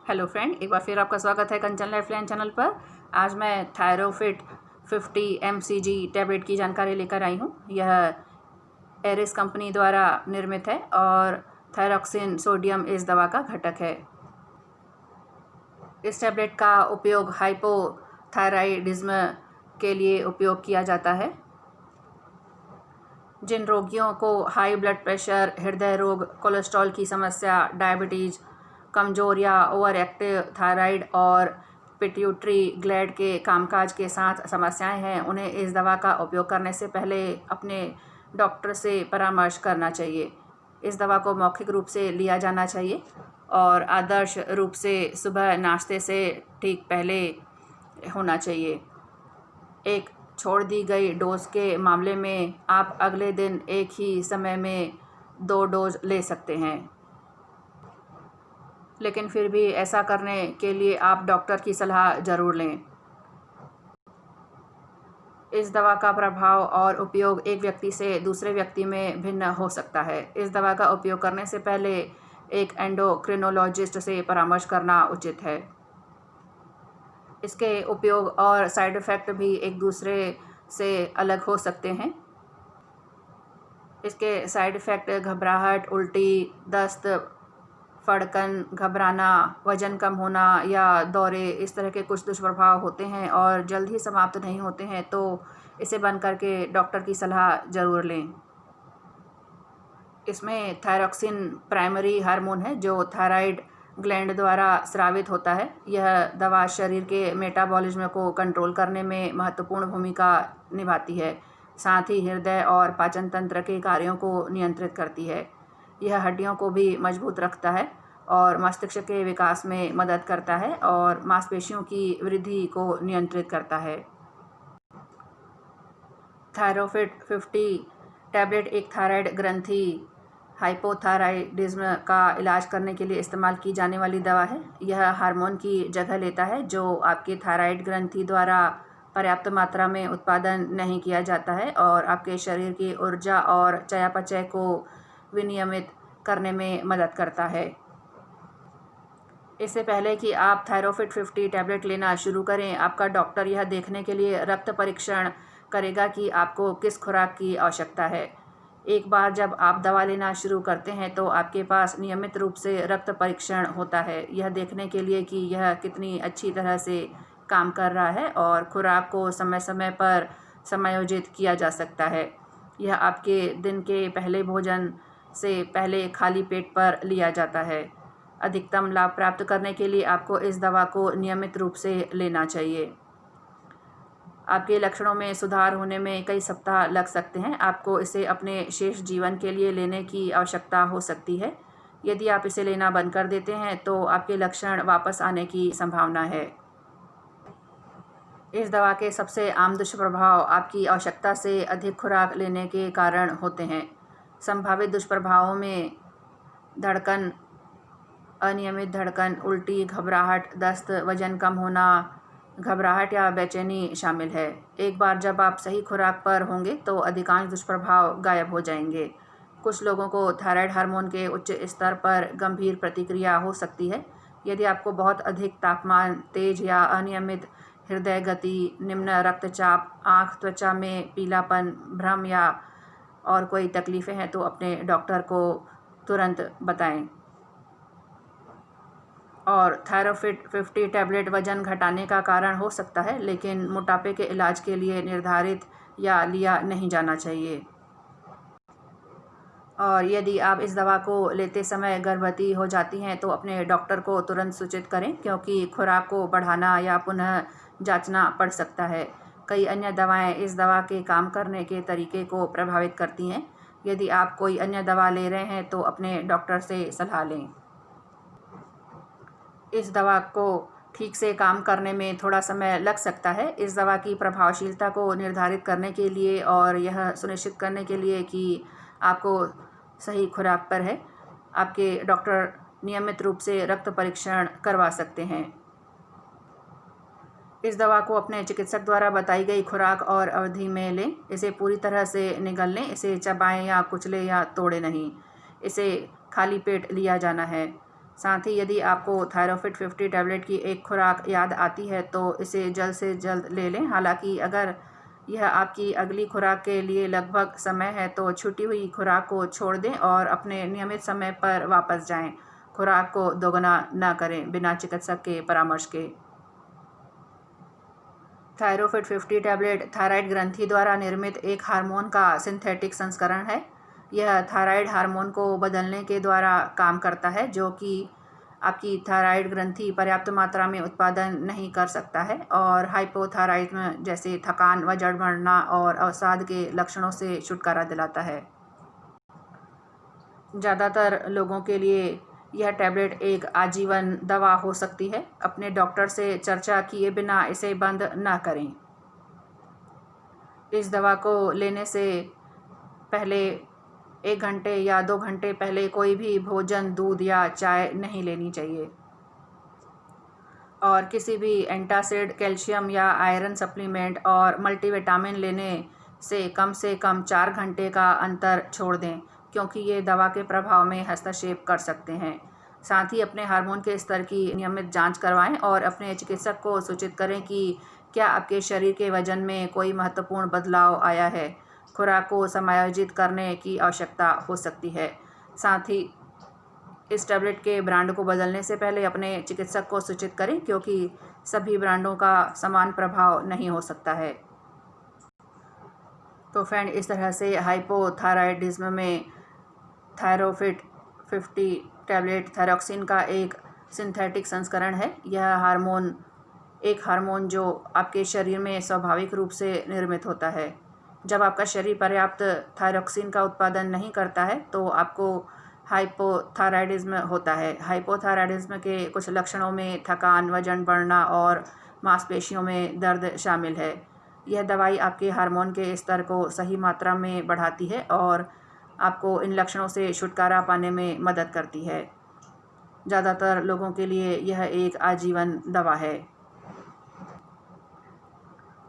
Hello friend, एक बार फिर आपका स्वागत है कंचन लाइफलाइन चैनल पर। आज मैं थायरोफिट 50 mcg टैबलेट की जानकारी लेकर आई हूँ। यह एरिस कंपनी द्वारा निर्मित है और थायरोक्सिन सोडियम इस दवा का घटक है। इस टैबलेट का उपयोग हाइपोथायराइडिज्म के लिए उपयोग किया जाता है। जिन रोगियों को हाई ब्लड प्रेशर, हृदय रोग, कोलेस्ट्रॉल की समस्या, डायबिटीज़, कमज़ोर या ओवर एक्टिव थायराइड और पिट्यूटरी ग्लैंड के कामकाज के साथ समस्याएं हैं, उन्हें इस दवा का उपयोग करने से पहले अपने डॉक्टर से परामर्श करना चाहिए। इस दवा को मौखिक रूप से लिया जाना चाहिए और आदर्श रूप से सुबह नाश्ते से ठीक पहले होना चाहिए। एक छोड़ दी गई डोज के मामले में आप अगले दिन एक ही समय में 2 डोज ले सकते हैं, लेकिन फिर भी ऐसा करने के लिए आप डॉक्टर की सलाह ज़रूर लें। इस दवा का प्रभाव और उपयोग एक व्यक्ति से दूसरे व्यक्ति में भिन्न हो सकता है। इस दवा का उपयोग करने से पहले एक एंडोक्रिनोलॉजिस्ट से परामर्श करना उचित है। इसके उपयोग और साइड इफ़ेक्ट भी एक दूसरे से अलग हो सकते हैं। इसके साइड इफ़ेक्ट घबराहट, उल्टी, दस्त, फड़कन, घबराना, वज़न कम होना या दौरे, इस तरह के कुछ दुष्प्रभाव होते हैं और जल्द ही समाप्त नहीं होते हैं, तो इसे बंद करके डॉक्टर की सलाह ज़रूर लें। इसमें थायरोक्सिन प्राइमरी हार्मोन है जो थायराइड ग्लैंड द्वारा स्रावित होता है। यह दवा शरीर के मेटाबॉलिज्म को कंट्रोल करने में महत्वपूर्ण भूमिका निभाती है, साथ ही हृदय और पाचन तंत्र के कार्यों को नियंत्रित करती है। यह हड्डियों को भी मजबूत रखता है और मस्तिष्क के विकास में मदद करता है और मांसपेशियों की वृद्धि को नियंत्रित करता है। थायरोफिट 50 टैबलेट एक थायराइड ग्रंथि हाइपोथायराइडिज्म का इलाज करने के लिए इस्तेमाल की जाने वाली दवा है। यह हार्मोन की जगह लेता है जो आपके थायराइड ग्रंथि द्वारा पर्याप्त मात्रा में उत्पादन नहीं किया जाता है और आपके शरीर की ऊर्जा और चयापचय को विनियमित करने में मदद करता है। इससे पहले कि आप थायरोफिट 50 टैबलेट लेना शुरू करें, आपका डॉक्टर यह देखने के लिए रक्त परीक्षण करेगा कि आपको किस खुराक की आवश्यकता है। एक बार जब आप दवा लेना शुरू करते हैं तो आपके पास नियमित रूप से रक्त परीक्षण होता है, यह देखने के लिए कि यह कितनी अच्छी तरह से काम कर रहा है और खुराक को समय समय पर समायोजित किया जा सकता है। यह आपके दिन के पहले भोजन से पहले खाली पेट पर लिया जाता है। अधिकतम लाभ प्राप्त करने के लिए आपको इस दवा को नियमित रूप से लेना चाहिए। आपके लक्षणों में सुधार होने में कई सप्ताह लग सकते हैं। आपको इसे अपने शेष जीवन के लिए लेने की आवश्यकता हो सकती है। यदि आप इसे लेना बंद कर देते हैं तो आपके लक्षण वापस आने की संभावना है। इस दवा के सबसे आम दुष्प्रभाव आपकी आवश्यकता से अधिक खुराक लेने के कारण होते हैं। संभावित दुष्प्रभावों में धड़कन, अनियमित धड़कन, उल्टी, घबराहट, दस्त, वज़न कम होना, घबराहट या बेचैनी शामिल है। एक बार जब आप सही खुराक पर होंगे तो अधिकांश दुष्प्रभाव गायब हो जाएंगे। कुछ लोगों को थायराइड हार्मोन के उच्च स्तर पर गंभीर प्रतिक्रिया हो सकती है। यदि आपको बहुत अधिक तापमान, तेज या अनियमित हृदय गति, निम्न रक्तचाप, आँख, त्वचा में पीलापन, भ्रम या और कोई तकलीफ़ें हैं तो अपने डॉक्टर को तुरंत बताएं। और थायरोफिट 50 टैबलेट वज़न घटाने का कारण हो सकता है, लेकिन मोटापे के इलाज के लिए निर्धारित या लिया नहीं जाना चाहिए। और यदि आप इस दवा को लेते समय गर्भवती हो जाती हैं तो अपने डॉक्टर को तुरंत सूचित करें, क्योंकि खुराक को बढ़ाना या पुनः जांचना पड़ सकता है। कई अन्य दवाएं इस दवा के काम करने के तरीके को प्रभावित करती हैं। यदि आप कोई अन्य दवा ले रहे हैं तो अपने डॉक्टर से सलाह लें। इस दवा को ठीक से काम करने में थोड़ा समय लग सकता है। इस दवा की प्रभावशीलता को निर्धारित करने के लिए और यह सुनिश्चित करने के लिए कि आपको सही खुराक पर है, आपके डॉक्टर नियमित रूप से रक्त परीक्षण करवा सकते हैं। इस दवा को अपने चिकित्सक द्वारा बताई गई खुराक और अवधि में लें। इसे पूरी तरह से निगल लें। इसे चबाएं या कुचलें या तोड़ें नहीं। इसे खाली पेट लिया जाना है। साथ ही यदि आपको थायरोफिट 50 टैबलेट की एक खुराक याद आती है तो इसे जल्द से जल्द ले लें। हालांकि अगर यह आपकी अगली खुराक के लिए लगभग समय है तो छूटी हुई खुराक को छोड़ दें और अपने नियमित समय पर वापस जाएं। खुराक को दोगुना न करें बिना चिकित्सक के परामर्श के। थायरोफिट 50 टैबलेट थायराइड ग्रंथि द्वारा निर्मित एक हार्मोन का सिंथेटिक संस्करण है। यह थायराइड हार्मोन को बदलने के द्वारा काम करता है, जो कि आपकी थायराइड ग्रंथि पर्याप्त मात्रा में उत्पादन नहीं कर सकता है और हाइपोथायराइडिज्म जैसे थकान, वजन बढ़ना और अवसाद के लक्षणों से छुटकारा दिलाता है। ज़्यादातर लोगों के लिए यह टैबलेट एक आजीवन दवा हो सकती है। अपने डॉक्टर से चर्चा किए बिना इसे बंद न करें। इस दवा को लेने से पहले 1 घंटे या 2 घंटे पहले कोई भी भोजन, दूध या चाय नहीं लेनी चाहिए और किसी भी एंटासिड, कैल्शियम या आयरन सप्लीमेंट और मल्टीविटामिन लेने से कम 4 घंटे का अंतर छोड़ दें, क्योंकि ये दवा के प्रभाव में हस्तक्षेप कर सकते हैं। साथ ही अपने हार्मोन के स्तर की नियमित जांच करवाएं और अपने चिकित्सक को सूचित करें कि क्या आपके शरीर के वजन में कोई महत्वपूर्ण बदलाव आया है। खुराक को समायोजित करने की आवश्यकता हो सकती है। साथ ही इस टैबलेट के ब्रांड को बदलने से पहले अपने चिकित्सक को सूचित करें, क्योंकि सभी ब्रांडों का समान प्रभाव नहीं हो सकता है। तो फ्रेंड, इस तरह से हाइपोथायराइडिज्म में थायरोफिट 50 टैबलेट थायरोक्सिन का एक सिंथेटिक संस्करण है। यह एक हार्मोन जो आपके शरीर में स्वाभाविक रूप से निर्मित होता है। जब आपका शरीर पर्याप्त थायरोक्सिन का उत्पादन नहीं करता है तो आपको हाइपोथायराइडिज्म होता है। हाइपोथायराइडिज्म के कुछ लक्षणों में थकान, वजन बढ़ना और मांसपेशियों में दर्द शामिल है। यह दवाई आपके हार्मोन के स्तर को सही मात्रा में बढ़ाती है और आपको इन लक्षणों से छुटकारा पाने में मदद करती है। ज़्यादातर लोगों के लिए यह एक आजीवन दवा है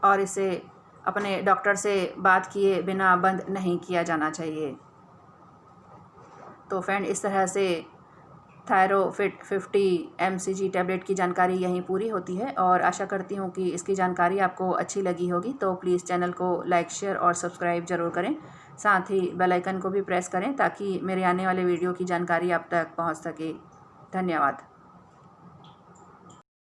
और इसे अपने डॉक्टर से बात किए बिना बंद नहीं किया जाना चाहिए। तो फ्रेंड, इस तरह से थायरोफिट 50 mcg टैबलेट की जानकारी यहीं पूरी होती है और आशा करती हूँ कि इसकी जानकारी आपको अच्छी लगी होगी। तो प्लीज़ चैनल को लाइक, शेयर और सब्सक्राइब ज़रूर करें। साथ ही बेल आइकन को भी प्रेस करें ताकि मेरे आने वाले वीडियो की जानकारी आप तक पहुँच सके। धन्यवाद।